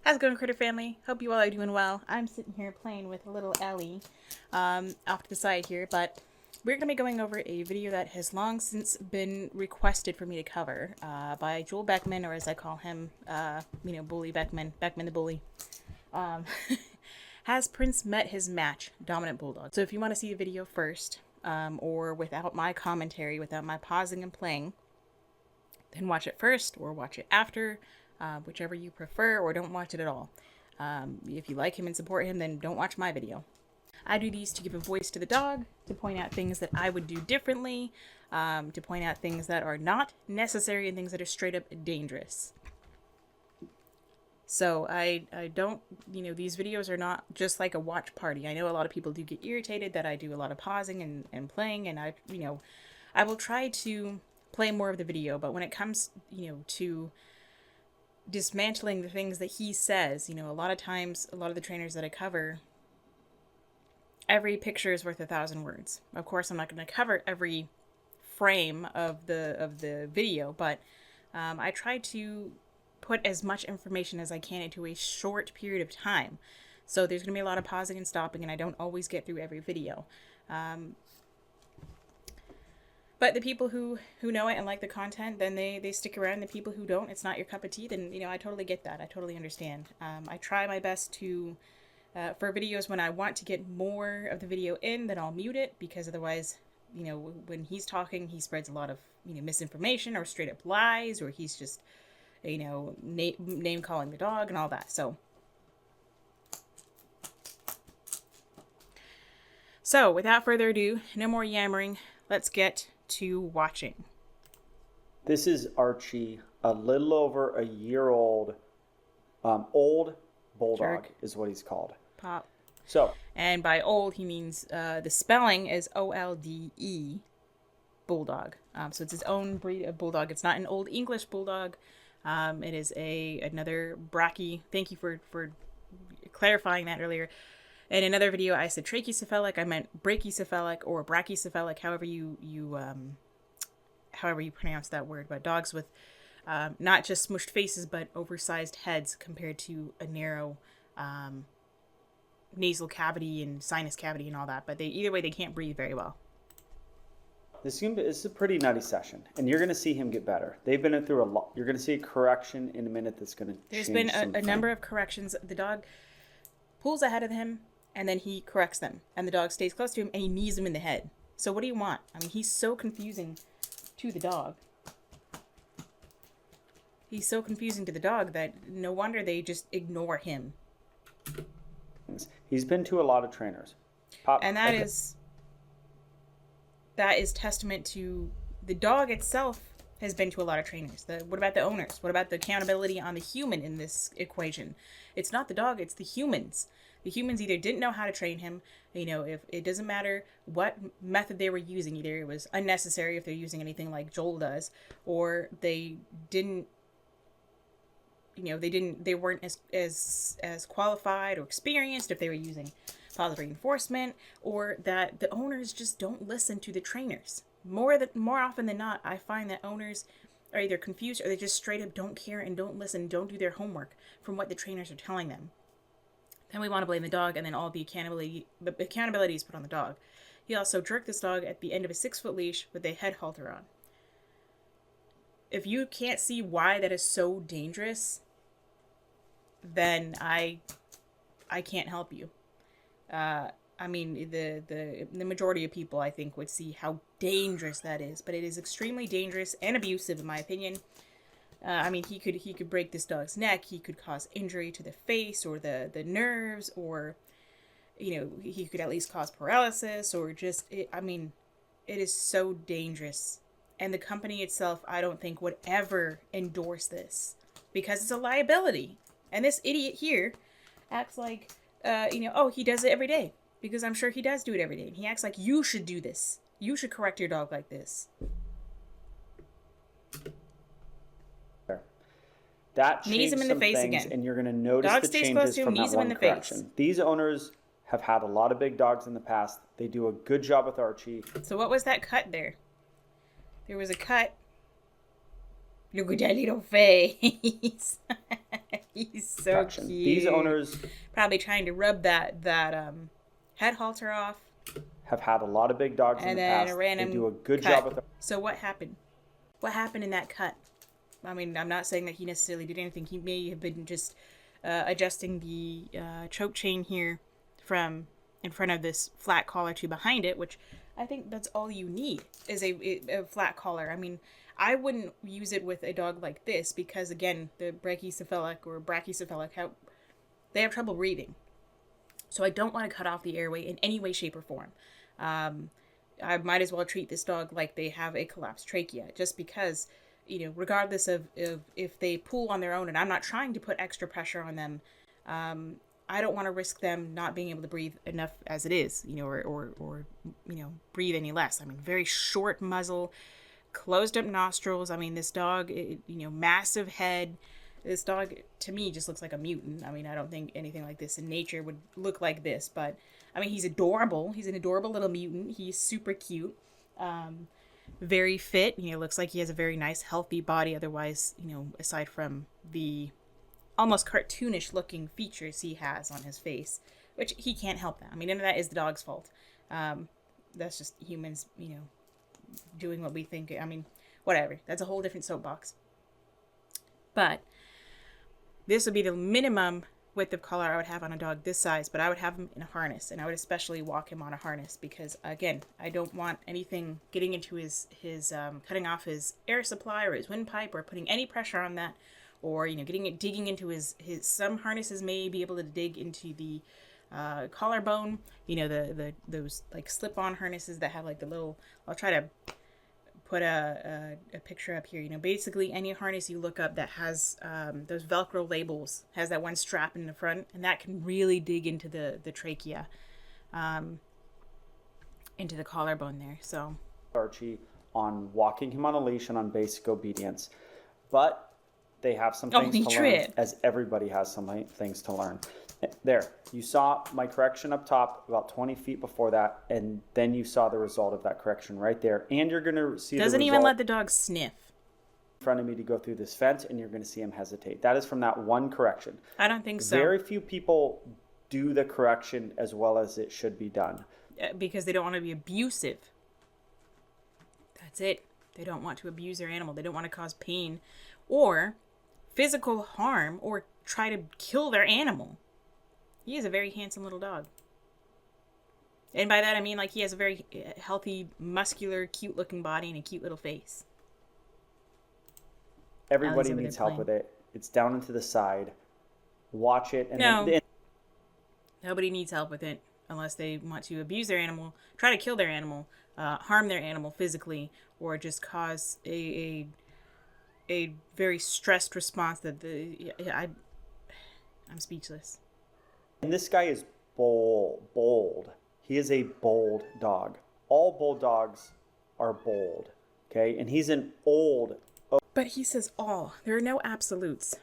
How's it going, Critter Family? Hope you all are doing well. I'm sitting here playing with little Ellie off to the side here, but we're going to be going over a video that has long since been requested for me to cover by Joel Beckman, or as I call him, Bully Beckman, Beckman the Bully. Has Prince met his match, Dominant Bulldog? So if you want to see the video first, or without my commentary, without my pausing and playing, then watch it first or watch it after. Whichever you prefer, or don't watch it at all. If you like him and support him, then don't watch my video. I do these to give a voice to the dog, to point out things that I would do differently, to point out things that are not necessary and things that are straight up dangerous. So I don't, these videos are not just like a watch party. I know a lot of people do get irritated that I do a lot of pausing and playing, and I will try to play more of the video, but when it comes, to dismantling the things that he says, a lot of times, a lot of the trainers that I cover, every picture is worth 1,000 words. Of course, I'm not going to cover every frame of the video, but I try to put as much information as I can into a short period of time. So there's going to be a lot of pausing and stopping, and I don't always get through every video. But the people who know it and like the content, then they stick around. The people who don't, it's not your cup of tea, then, I totally get that. I totally understand. I try my best to, for videos when I want to get more of the video in, then I'll mute it, because otherwise, when he's talking, he spreads a lot of, misinformation or straight up lies, or he's just, name calling the dog and all that. So without further ado, no more yammering. Let's get to watching. This is Archie, a little over a year old, old bulldog is what he's called. Pop. So, and by old he means the spelling is OLDE, bulldog. So it's his own breed of bulldog. It's not an old English bulldog. It is another brachy. Thank you for clarifying that earlier. In another video, I said tracheocephalic. I meant brachycephalic or brachycephalic, however you pronounce that word. But dogs with not just smushed faces, but oversized heads compared to a narrow nasal cavity and sinus cavity and all that. But either way, they can't breathe very well. This is a pretty nutty session, and you're going to see him get better. They've been through a lot. You're going to see a correction in a minute that's going to change. There's been a number of corrections. The dog pulls ahead of him, and then he corrects them, and the dog stays close to him, and he knees him in the head. So what do you want? I mean, he's so confusing to the dog. He's so confusing to the dog that no wonder they just ignore him. He's been to a lot of trainers. And that is testament to the dog itself has been to a lot of trainers. What about the owners? What about the accountability on the human in this equation? It's not the dog, it's the humans. The humans either didn't know how to train him, if it doesn't matter what method they were using, either it was unnecessary if they're using anything like Joel does, or they didn't, they weren't as qualified or experienced if they were using positive reinforcement, or that the owners just don't listen to the trainers. More often than not, I find that owners are either confused or they just straight up don't care and don't listen, don't do their homework from what the trainers are telling them. Then we want to blame the dog, and then all the accountability is put on the dog. He also jerked this dog at the end of a 6-foot leash with a head halter on. If you can't see why that is so dangerous, then I can't help you. The majority of people, I think, would see how dangerous that is, but it is extremely dangerous and abusive, in my opinion. He could break this dog's neck. He could cause injury to the face or the nerves, or, he could at least cause paralysis, or it is so dangerous. And the company itself, I don't think, would ever endorse this, because it's a liability. And this idiot here acts like, he does it every day, because I'm sure he does do it every day. And he acts like you should do this. You should correct your dog like this. That knees him in the face again, and you're going to notice the changes from that one correction. These owners have had a lot of big dogs in the past. They do a good job with Archie. So what was that cut there? There was a cut Look at that little face. He's so Correction. These cute. owners Probably trying to rub that head halter off, have had a lot of big dogs in and the then a past. They random do a good cut. job with them. So what happened? What happened in that cut? I mean, I'm not saying that he necessarily did anything. He may have been just adjusting the choke chain here from in front of this flat collar to behind it, which I think that's all you need is a flat collar. I mean, I wouldn't use it with a dog like this because, again, the brachycephalic or brachycephalic, they have trouble breathing. So I don't want to cut off the airway in any way, shape, or form. I might as well treat this dog like they have a collapsed trachea, just because, regardless of if they pull on their own, and I'm not trying to put extra pressure on them, I don't want to risk them not being able to breathe enough as it is, or breathe any less. I mean, very short muzzle, closed up nostrils. I mean, this dog, massive head. This dog, to me, just looks like a mutant. I mean, I don't think anything like this in nature would look like this, but I mean, he's adorable. He's an adorable little mutant. He's super cute. Very fit. Looks like he has a very nice, healthy body. Otherwise, aside from the almost cartoonish looking features he has on his face, which he can't help that. I mean, none of that is the dog's fault. That's just humans, doing what we think. I mean, whatever. That's a whole different soapbox. But this would be the minimum width of collar I would have on a dog this size, but I would have him in a harness, and I would especially walk him on a harness because, again, I don't want anything getting into his cutting off his air supply or his windpipe or putting any pressure on that, or digging into his. Some harnesses may be able to dig into the collarbone. Those like slip-on harnesses that have like the little. I'll try to put a picture up here. Basically any harness you look up that has those Velcro labels, has that one strap in the front, and that can really dig into the trachea, into the collarbone there. So Archie on walking him on a leash and on basic obedience, but they have some things only to trip. learn, as everybody has some things to learn. There, you saw my correction up top about 20 feet before that, and then you saw the result of that correction right there. And you're going to see doesn't the even result let the dog sniff. in front of me to go through this fence, and you're going to see him hesitate. That is from that one correction. I don't think so. Very few people do the correction as well as it should be done. Because they don't want to be abusive. That's it. They don't want to abuse their animal. They don't want to cause pain or physical harm or try to kill their animal. He is a very handsome little dog. And by that I mean like he has a very healthy, muscular, cute looking body and a cute little face. Everybody needs help with it. It's down and to the side. Watch it. And no. then Nobody needs help with it unless they want to abuse their animal, try to kill their animal, harm their animal physically, or just cause a very stressed response that I'm speechless. And this guy is bold. He is a bold dog. All bulldogs are bold, okay? And he's an old. But he says all. There are no absolutes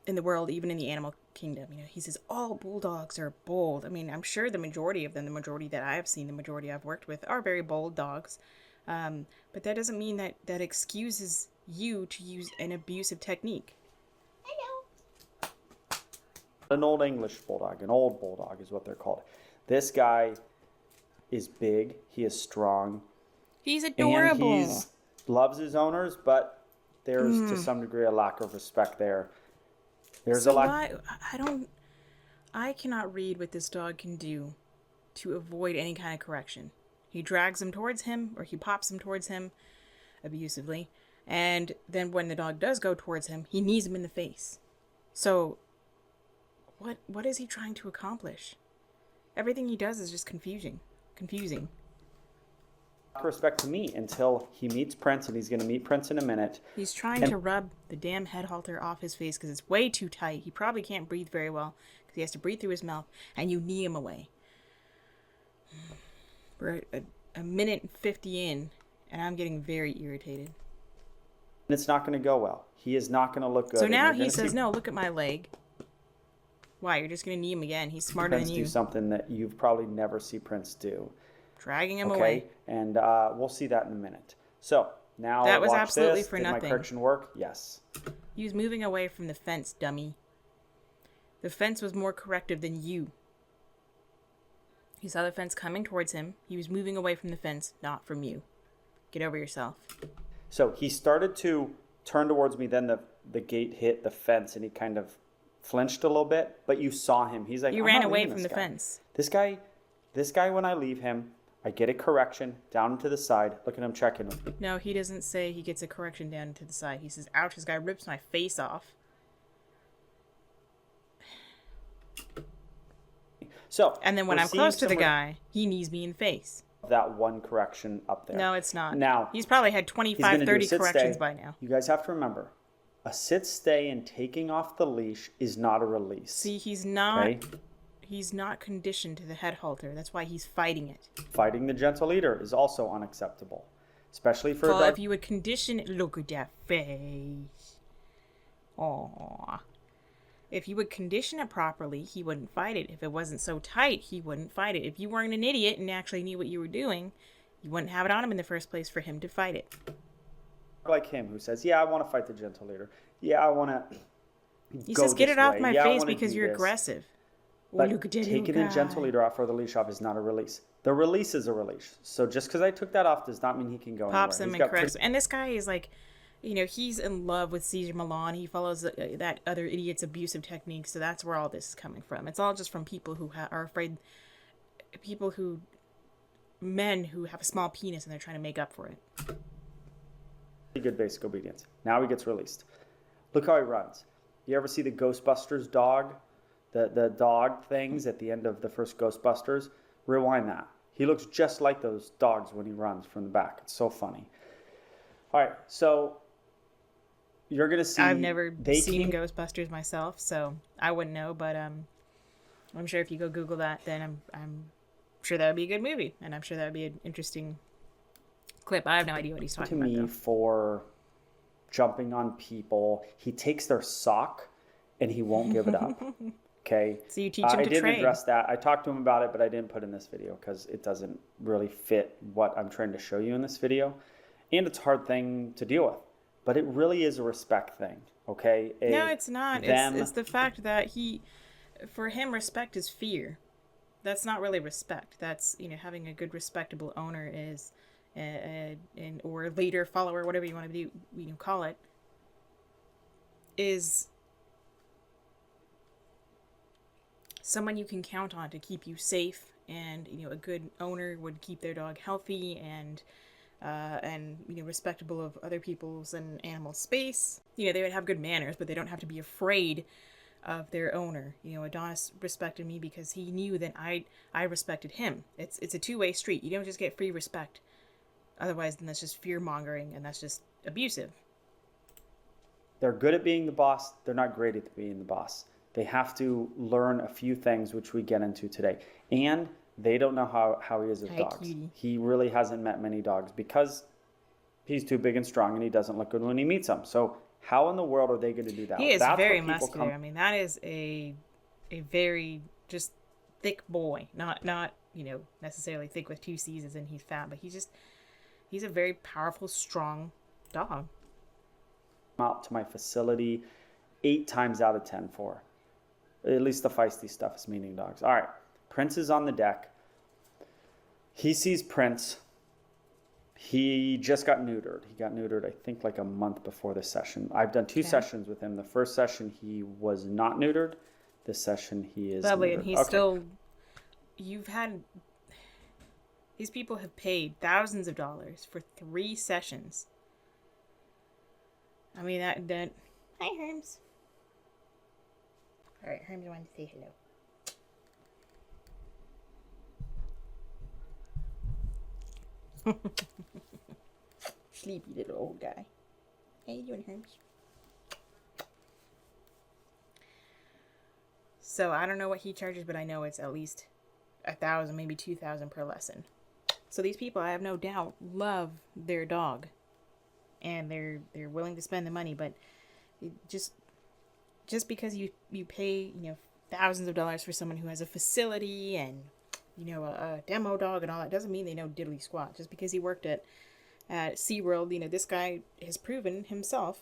in the world, even in the animal kingdom. He says all bulldogs are bold. I mean, I'm sure the majority of them, the majority that I have seen, the majority I've worked with, are very bold dogs. But that doesn't mean that excuses you to use an abusive technique. An old English bulldog, an old bulldog is what they're called. This guy is big. He is strong. He's adorable. And he loves his owners, but there's to some degree a lack of respect there. There's so I cannot read what this dog can do to avoid any kind of correction. He drags him towards him, or he pops him towards him abusively, and then when the dog does go towards him, he knees him in the face. So what is he trying to accomplish? Everything he does is just confusing. Respect to me until he meets Prince, and he's going to meet Prince in a minute. He's trying to rub the damn head halter off his face because it's way too tight. He probably can't breathe very well because he has to breathe through his mouth, and you knee him away. We're a minute and 50 in, and I'm getting very irritated. And it's not going to go well. He is not going to look good. So now he says, no, look at my leg. Why? You're just going to knee him again. He's smarter Prince than you. do something that you've probably never see Prince do. Dragging him away. And we'll see that in a minute. So Now That was watch absolutely this. for Did my nothing. correction work? Yes. He was moving away from the fence, dummy. The fence was more corrective than you. He saw the fence coming towards him. He was moving away from the fence, not from you. Get over yourself. So he started to turn towards me. Then the gate hit the fence, and he kind of flinched a little bit. But you saw him. He's like, You I'm ran not away leaving from this the guy. fence. This guy. When I leave him, I get a correction down to the side. Look at him checking with me. No, he doesn't say he gets a correction down to the side. He says, ouch, this guy rips my face off. So, And then when we're I'm close to seeing the some guy, he knees me in the face. that one correction up there. No, it's not. Now, He's probably had he's 25, gonna do a 30 sit corrections stay. by now. You guys have to remember, a sit stay and taking off the leash is not a release. See, he's not Okay? he's not conditioned to the head halter. That's why he's fighting it. Fighting the gentle leader is also unacceptable, especially for Well, a if you would condition it, look at that face. Aww. If you would condition it properly, he wouldn't fight it. If it wasn't so tight, he wouldn't fight it. If you weren't an idiot and actually knew what you were doing, you wouldn't have it on him in the first place for him to fight it. like him who says, "Yeah, I want to fight the gentle leader. Yeah, I want to." He says, "Get it off my I face wanna because do you're this." aggressive." But Look at that taking little the gentle guy. leader off or the leash off is not a release. The release is a release. So just because I took that off does not mean he can go Pops anywhere. him He's and got corrects him. And this guy is like, he's in love with Caesar Milan. He follows that other idiot's abusive techniques. So that's where all this is coming from. It's all just from people who are afraid, men who have a small penis and they're trying to make up for it. pretty good basic obedience. Now he gets released. Look how he runs. You ever see the Ghostbusters dog? The dog things at the end of the first Ghostbusters? Rewind that. He looks just like those dogs when he runs from the back. It's so funny. All right, so you're going to see... I've never seen Ghostbusters myself, so I wouldn't know, but I'm sure if you go Google that, then I'm sure that would be a good movie, and I'm sure that would be an interesting clip. I have no idea what he's talking to about, me though. for jumping on people. He takes their sock and he won't give it up. Okay. So you teach him I to didn't trade. address that. I talked to him about it, but I didn't put in this video because it doesn't really fit what I'm trying to show you in this video. And it's a hard thing to deal with. But it really is a respect thing. Okay. No, it's not. Them, It's the fact that for him, respect is fear. That's not really respect. That's, having a good, respectable owner is, or leader, follower, whatever you want to do, call it, is someone you can count on to keep you safe. And, a good owner would keep their dog healthy and respectable of other people's and animal space. They would have good manners, but they don't have to be afraid of their owner. Adonis respected me because he knew that I respected him. It's a two-way street. You don't just get free respect. Otherwise, then that's just fear-mongering, and that's just abusive. they're good at being the boss. They're not great at being the boss. They have to learn a few things, which we get into today. And they don't know how he is with dogs. Cutie. He really hasn't met many dogs because he's too big and strong and he doesn't look good when he meets them. So how in the world are they going to do that? He is That's very where people muscular. I mean, that is a very just thick boy. Not necessarily thick with two C's as in he's fat, but he's a very powerful, strong dog. Out to my facility 8 times out of 10 for. At least the feisty stuff is meaning dogs. All right, Prince is on the deck. He sees Prince. He just got neutered. He got neutered, I think, like a month before this session. I've done 2 sessions with him. The first session, he was not neutered. This session, he is Lovely, neutered. and he's still... These people have paid thousands of dollars for 3 sessions. I mean, that... Hi, Herms. All right, Herms wanted to say hello. Sleepy little old guy. How you doing, Herms? So I don't know what he charges, but I know it's at least 1,000, maybe 2,000 per lesson. So these people, I have no doubt, love their dog, and they're willing to spend the money. But just because you pay thousands of dollars for someone who has a facility and a demo dog and all that doesn't mean they know diddly squat. Just because he worked at at SeaWorld, you know, this guy has proven himself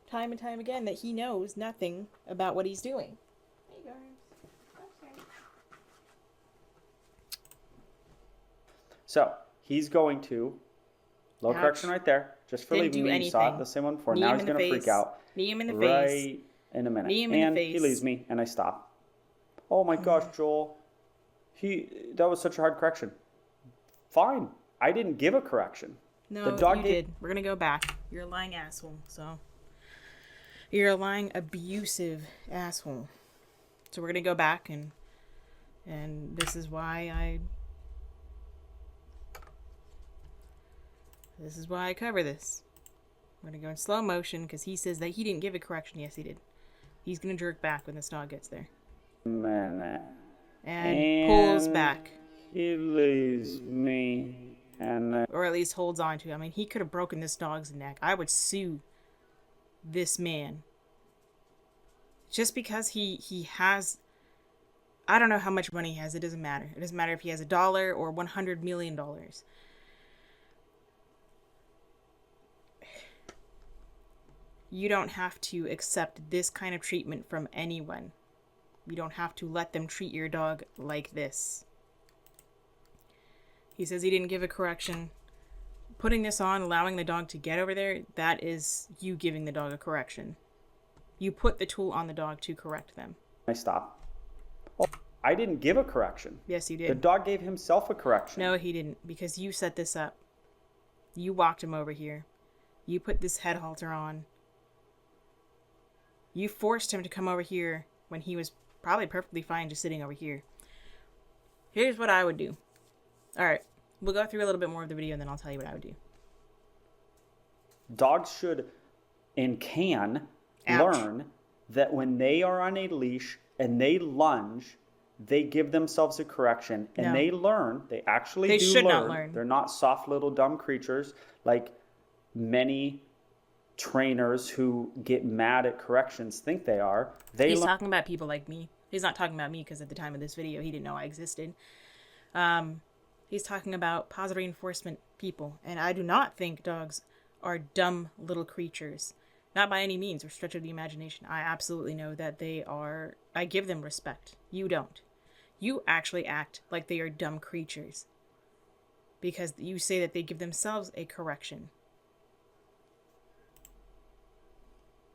time and time again that he knows nothing about what he's doing. Hey guys. Okay. So he's going to, low Ouch. correction right there, just for Didn't leaving do me. You saw it anything. the same one before. Knee Now him he's in the going to freak face. out Knee him in the right face. in a minute. Knee him in the And he face. leaves me, and I stop. Oh my gosh, Joel. That was such a hard correction. Fine. I didn't give a correction. No, The dog you gave- did. We're gonna go back. You're a lying asshole, so. You're a lying, abusive asshole. So we're gonna go back and this is why I cover this. We're gonna go in slow motion because he says that he didn't give a correction. Yes, he did. He's gonna jerk back when this dog gets there. And pulls back. He leaves me, and Or at least holds on to it. I mean, he could have broken this dog's neck. I would sue this man. Just because he has... I don't know how much money he has. It doesn't matter. It doesn't matter if he has $1 or $100 million. You don't have to accept this kind of treatment from anyone. You don't have to let them treat your dog like this. He says he didn't give a correction. Putting this on, allowing the dog to get over there, that is you giving the dog a correction. You put the tool on the dog to correct them. I stop. Oh, I didn't give a correction. Yes, you did. The dog gave himself a correction. No, he didn't, because you set this up. You walked him over here. You put this head halter on. You forced him to come over here when he was probably perfectly fine just sitting over here. Here's what I would do. Alright, we'll go through a little bit more of the video and then I'll tell you what I would do. Dogs should and can Ouch. learn that when they are on a leash and they lunge, they give themselves a correction, and No. they learn. They actually They do should learn. not learn. They're not soft little dumb creatures like many trainers who get mad at corrections think they are. He's talking about people like me. He's not talking about me because at the time of this video he didn't know I existed. He's talking about positive reinforcement people, and I do not think dogs are dumb little creatures. Not by any means or stretch of the imagination. I absolutely know that they are... I give them respect. You don't. You actually act like they are dumb creatures. Because you say that they give themselves a correction.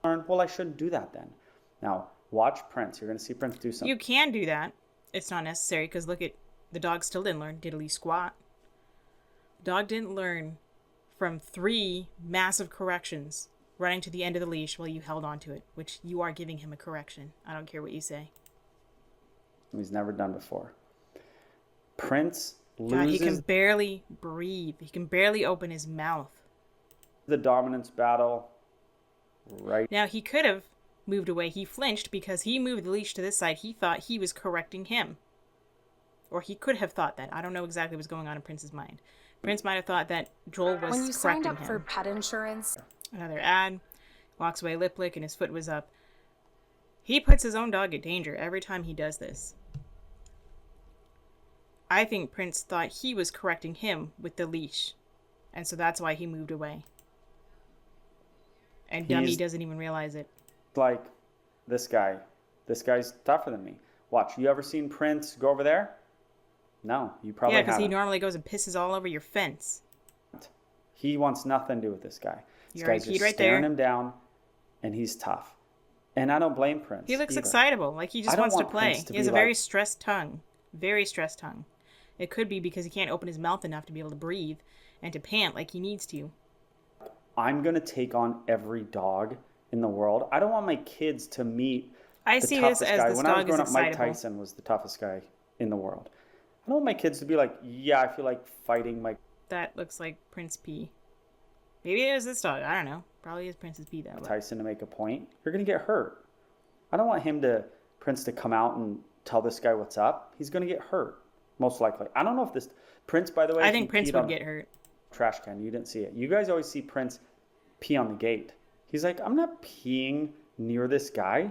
Well, I shouldn't do that then. Now, watch Prince. You're going to see Prince do something. You can do that. It's not necessary because look at... The dog still didn't learn diddly squat. The dog didn't learn from 3 massive corrections running to the end of the leash while you held on to it, which you are giving him a correction. I don't care what you say. He's never done before. Prince God, loses he can barely breathe. He can barely open his mouth. the dominance battle right. Now, he could have moved away. He flinched because he moved the leash to this side. He thought he was correcting him. Or he could have thought that. I don't know exactly what's going on in Prince's mind. Prince might have thought that Joel was When you signed correcting up for him. pet insurance, Another ad. Walks away lip lick and his foot was up. He puts his own dog in danger every time he does this. I think Prince thought he was correcting him with the leash. And so that's why he moved away. And Dummy doesn't even realize it. Like this guy. This guy's tougher than me. Watch. You ever seen Prince go over there? No, you probably Yeah, because he haven't. normally goes and pisses all over your fence. He wants nothing to do with this guy. This You're already guy's just keyed right staring there. him down, and he's tough. And I don't blame Prince. He looks either. excitable, like he I just don't wants to want play. Prince to He has be a very like- stressed tongue. Very stressed tongue. It could be because he can't open his mouth enough to be able to breathe and to pant like he needs to. I'm going to take on every dog in the world. I don't want my kids to meet I the see toughest this as guy. this When I was dog is growing up, Mike excitable. Tyson was the toughest guy in the world. I don't want my kids to be like, yeah, I feel like fighting Mike That looks like Prince P. Maybe it is this dog. I don't know. Probably is Prince's P though. but- Tyson to make a point. You're going to get hurt. I don't want Prince to come out and tell this guy what's up. He's going to get hurt, most likely. I don't know if this Prince, by the way, I he think Prince peed would on get hurt. trash can. You didn't see it. You guys always see Prince pee on the gate. He's like, I'm not peeing near this guy.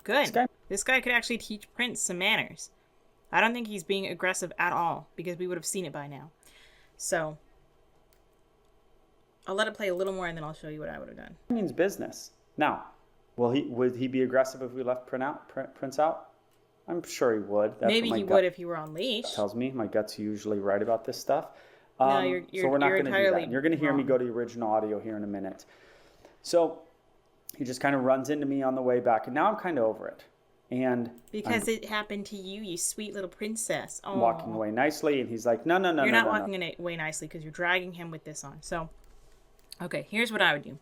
Good. guy- This guy could actually teach Prince some manners. I don't think he's being aggressive at all because we would have seen it by now. So, I'll let it play a little more and then I'll show you what I would have done. It means business. Now, would he be aggressive if we left Prince out? I'm sure he would. That's Maybe what my he gut would if he were on leash. tells me. My gut's usually right about this stuff. No, So we're not you're going to do entirely that. And you're going to hear me wrong. go to the original audio here in a minute. So he just kind of runs into me on the way back, and now I'm kind of over it. And Because it happened to you, you sweet little princess. I'm walking away nicely, and he's like, no, You're no, not no, walking away nicely because you're dragging him with this on. So, okay, here's what I would do.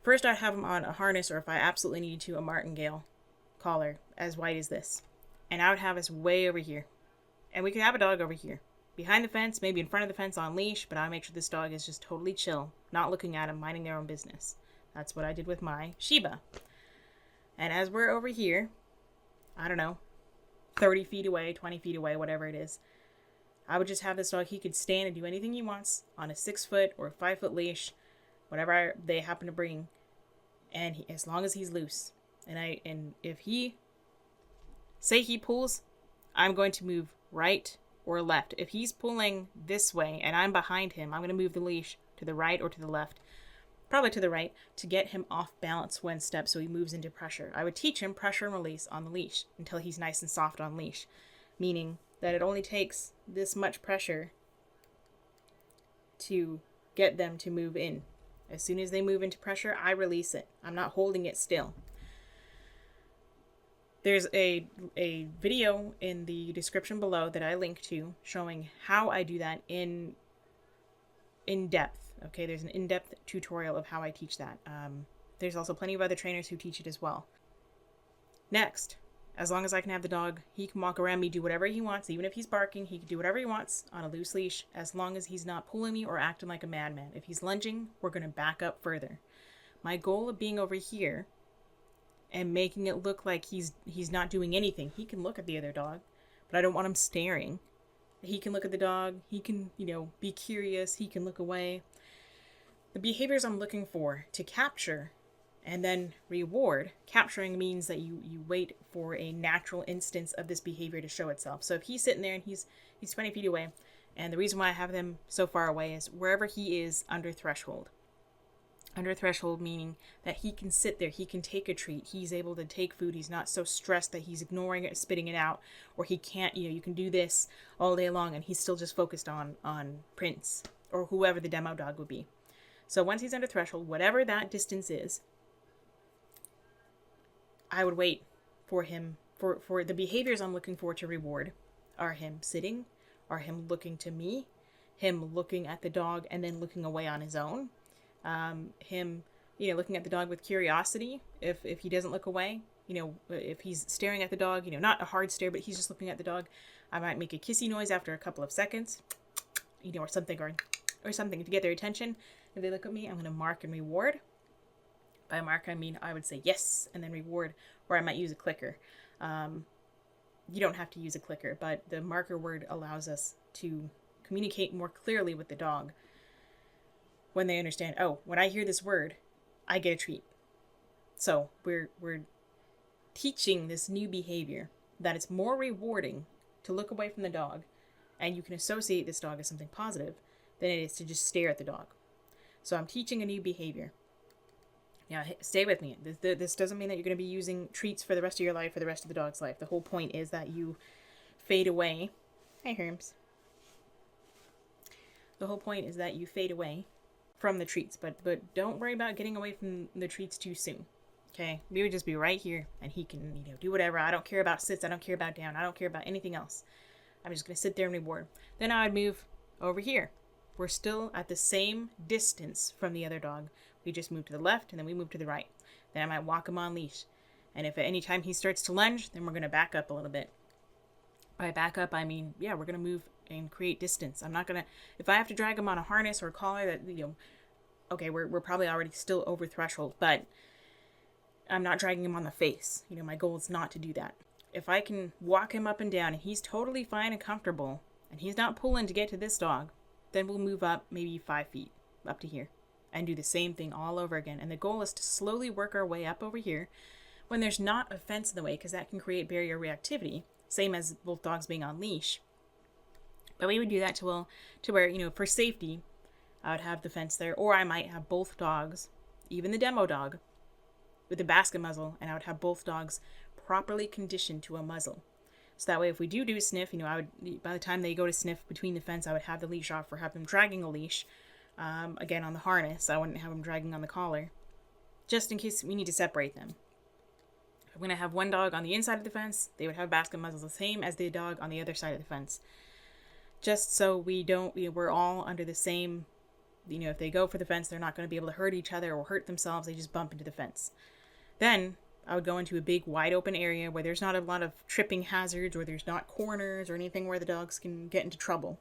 First, I'd have him on a harness, or if I absolutely needed to, a martingale collar as white as this. And I would have us way over here. And we could have a dog over here. Behind the fence, maybe in front of the fence on leash, but I would make sure this dog is just totally chill, not looking at him, minding their own business. That's what I did with my Shiba. And as we're over here, I don't know, 30 feet away, 20 feet away, whatever it is, I would just have this dog, he could stand and do anything he wants on a 6-foot or 5-foot leash, whatever they happen to bring, and as long as he's loose. And if he, say he pulls, I'm going to move right or left. If he's pulling this way and I'm behind him, I'm going to move the leash to the right or to the left. Probably to the right, to get him off balance one step so he moves into pressure. I would teach him pressure and release on the leash until he's nice and soft on leash, meaning that it only takes this much pressure to get them to move in. As soon as they move into pressure, I release it. I'm not holding it still. There's a video in the description below that I link to showing how I do that in depth. Okay, there's an in-depth tutorial of how I teach that. There's also plenty of other trainers who teach it as well. Next, as long as I can have the dog, he can walk around me, do whatever he wants. Even if he's barking, he can do whatever he wants on a loose leash, as long as he's not pulling me or acting like a madman. If he's lunging, we're going to back up further. My goal of being over here and making it look like he's not doing anything, he can look at the other dog, but I don't want him staring. He can look at the dog, he can, be curious, he can look away. The behaviors I'm looking for to capture and then reward. Capturing means that you wait for a natural instance of this behavior to show itself. So if he's sitting there and he's 20 feet away, and the reason why I have him so far away is wherever he is under threshold. Under threshold meaning that he can sit there, he can take a treat, he's able to take food, he's not so stressed that he's ignoring it, spitting it out, or he can't, you can do this all day long and he's still just focused on Prince or whoever the demo dog would be. So once he's under threshold, whatever that distance is, I would wait for him, for the behaviors I'm looking for to reward are him sitting, are him looking to me, him looking at the dog and then looking away on his own, him, looking at the dog with curiosity if he doesn't look away, if he's staring at the dog, not a hard stare, but he's just looking at the dog, I might make a kissy noise after a couple of seconds, or something, or something to get their attention. If they look at me, I'm going to mark and reward. By mark, I mean I would say yes and then reward, or I might use a clicker. You don't have to use a clicker, but the marker word allows us to communicate more clearly with the dog when they understand, oh, when I hear this word, I get a treat. So we're teaching this new behavior that it's more rewarding to look away from the dog, and you can associate this dog as something positive than it is to just stare at the dog. So I'm teaching a new behavior. Now, stay with me. This doesn't mean that you're going to be using treats for the rest of your life, for the rest of the dog's life. The whole point is that you fade away. Hi, Herms. The whole point is that you fade away from the treats, but don't worry about getting away from the treats too soon. Okay? We would just be right here, and he can, do whatever. I don't care about sits. I don't care about down. I don't care about anything else. I'm just going to sit there and reward. Then I would move over here. We're still at the same distance from the other dog. We just move to the left and then we move to the right. Then I might walk him on leash. And if at any time he starts to lunge, then we're going to back up a little bit. By back up, I mean, we're going to move and create distance. I'm not going to, if I have to drag him on a harness or a collar that, okay, we're probably already still over threshold, but I'm not dragging him on the face. My goal is not to do that. If I can walk him up and down and he's totally fine and comfortable and he's not pulling to get to this dog, then we'll move up maybe 5 feet up to here and do the same thing all over again. And the goal is to slowly work our way up over here when there's not a fence in the way, because that can create barrier reactivity, same as both dogs being on leash. But we would do that to where, for safety, I would have the fence there, or I might have both dogs, even the demo dog, with a basket muzzle, and I would have both dogs properly conditioned to a muzzle. So that way, if we do sniff, I would, by the time they go to sniff between the fence, I would have the leash off or have them dragging a leash. Again, on the harness, I wouldn't have them dragging on the collar, just in case we need to separate them. If I'm going to have one dog on the inside of the fence, they would have basket muzzles the same as the dog on the other side of the fence. Just so we don't, we're all under the same, if they go for the fence, they're not going to be able to hurt each other or hurt themselves. They just bump into the fence. Then I would go into a big wide open area where there's not a lot of tripping hazards or there's not corners or anything where the dogs can get into trouble.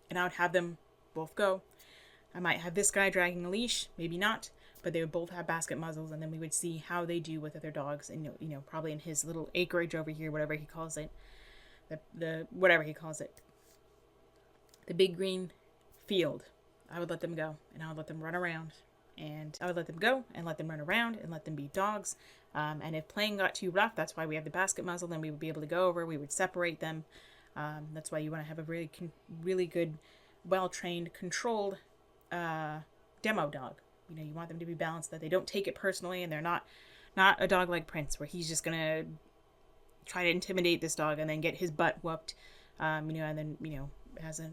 And I would have them both go. I might have this guy dragging a leash, maybe not, but they would both have basket muzzles, and then we would see how they do with other dogs, and probably in his little acreage over here, whatever he calls it, whatever he calls it, the big green field. I would let them go, and I would let them run around, and I would let them go and let them run around and let them be dogs. And if playing got too rough, that's why we have the basket muzzle. Then we would be able to go over. We would separate them. That's why you want to have a really good, well-trained, controlled demo dog. You want them to be balanced, that they don't take it personally, and they're not a dog like Prince, where he's just gonna try to intimidate this dog and then get his butt whooped, and then has an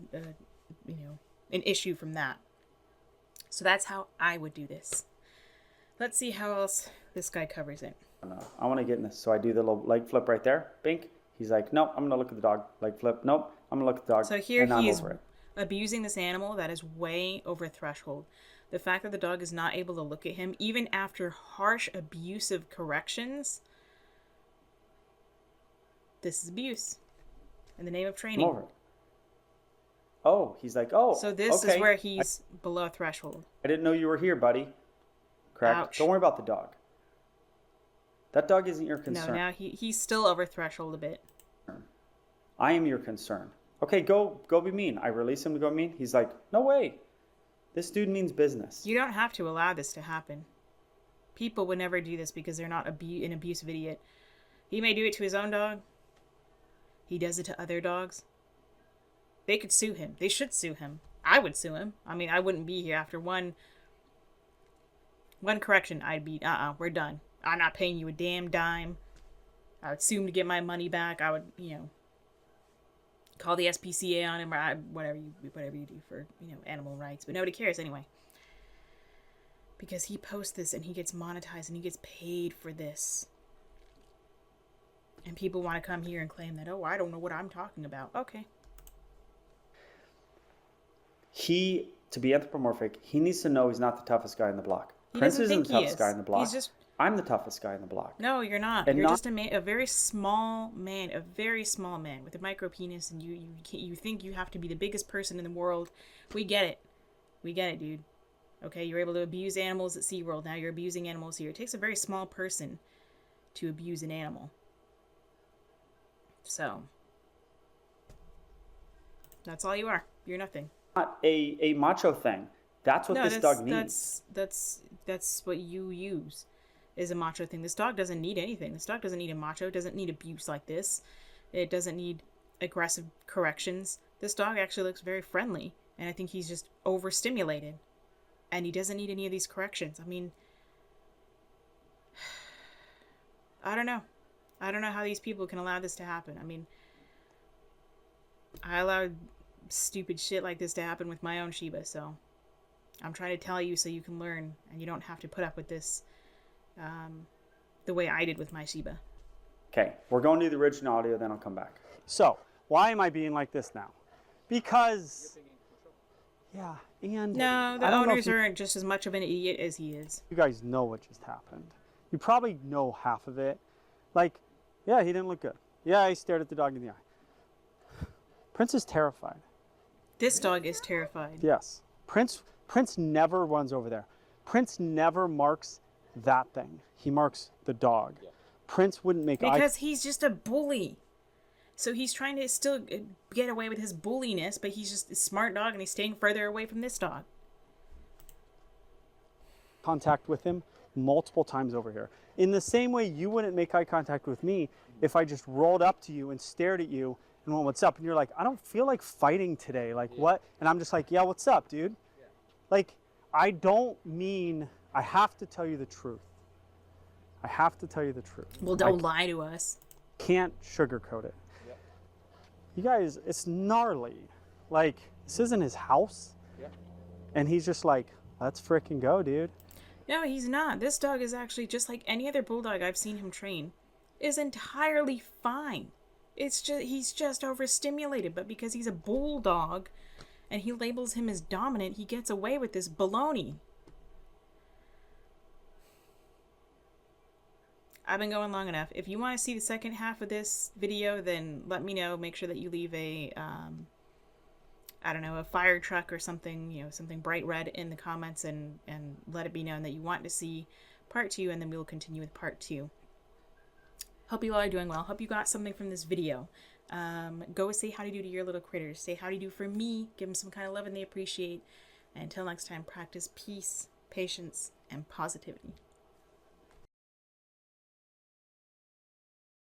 issue from that. So that's how I would do this. Let's see how else this guy covers it. I want to get in this, so I do the little leg flip right there. Bink. He's like, nope, I'm gonna look at the dog. Leg flip. Nope, I'm gonna look at the dog. So here he's abusing this animal. That is way over threshold. The fact that the dog is not able to look at him, even after harsh, abusive corrections, this is abuse in the name of training. Over. Oh, he's like, oh. So this is where he's below threshold. I didn't know you were here, buddy. Correct? Ouch. Don't worry about the dog. That dog isn't your concern. No, now he's still over threshold a bit. I am your concern. Okay, go be mean. I release him to go mean. He's like, no way. This dude means business. You don't have to allow this to happen. People would never do this because they're not an abusive idiot. He may do it to his own dog. He does it to other dogs. They could sue him. They should sue him. I would sue him. I mean, I wouldn't be here after one correction. I'd be, we're done. I'm not paying you a damn dime. I would sue him to get my money back. I would, call the SPCA on him, or whatever you do for, animal rights. But nobody cares anyway. Because he posts this and he gets monetized and he gets paid for this. And people want to come here and claim that, I don't know what I'm talking about. Okay. To be anthropomorphic, he needs to know he's not the toughest guy in the block. Prince isn't the toughest guy in the block. I'm the toughest guy in the block. No, you're not. You're just a very small man, with a micro penis, and you think you have to be the biggest person in the world. We get it, dude. Okay, you're able to abuse animals at SeaWorld. Now you're abusing animals here. It takes a very small person to abuse an animal. So, that's all you are. You're nothing. Not a macho thing. That's what this dog needs. That's what you use, is a macho thing. This dog doesn't need anything. This dog doesn't need a macho. It doesn't need abuse like this. It doesn't need aggressive corrections. This dog actually looks very friendly, and I think he's just overstimulated, and he doesn't need any of these corrections. I mean, I don't know. I don't know how these people can allow this to happen. I mean, I allowed stupid shit like this to happen with my own Shiba, so I'm trying to tell you so you can learn and you don't have to put up with this the way I did with my Shiba. Okay, we're going to the original audio, then I'll come back. So, why am I being like this now? Because, yeah, and... No, the owners aren't just as much of an idiot as he is. You guys know what just happened. You probably know half of it. Like, yeah, he didn't look good. Yeah, he stared at the dog in the eye. Prince is terrified. This dog is terrified. Yes. Prince never runs over there. Prince never marks that thing. He marks the dog. Yeah. Prince wouldn't make because he's just a bully. So he's trying to still get away with his bulliness, but he's just a smart dog and he's staying further away from this dog. Contact with him multiple times over here. In the same way you wouldn't make eye contact with me if I just rolled up to you and stared at you and what's up, and you're like, I don't feel like fighting today. Like what? And I'm just like, yeah, what's up, dude? Like, I don't mean I have to tell you the truth. I have to tell you the truth. Well, don't lie to us. Can't sugarcoat it. You guys, it's gnarly. Like, this isn't his house. And he's just like, let's fricking go, dude. No, he's not. This dog is actually just like any other bulldog I've seen him train. Is entirely fine. It's just he's just overstimulated, but because he's a bulldog and he labels him as dominant, he gets away with this baloney. I've been going long enough. If you want to see the second half of this video, then let me know. Make sure that you leave a, I don't know, a fire truck or something, you know, something bright red in the comments and let it be known that you want to see part 2, and then we will continue with part 2. Hope you all are doing well. Hope you got something from this video. Go say how to do to your little critters. Say how to do for me. Give them some kind of love and they appreciate. And until next time, practice peace, patience, and positivity.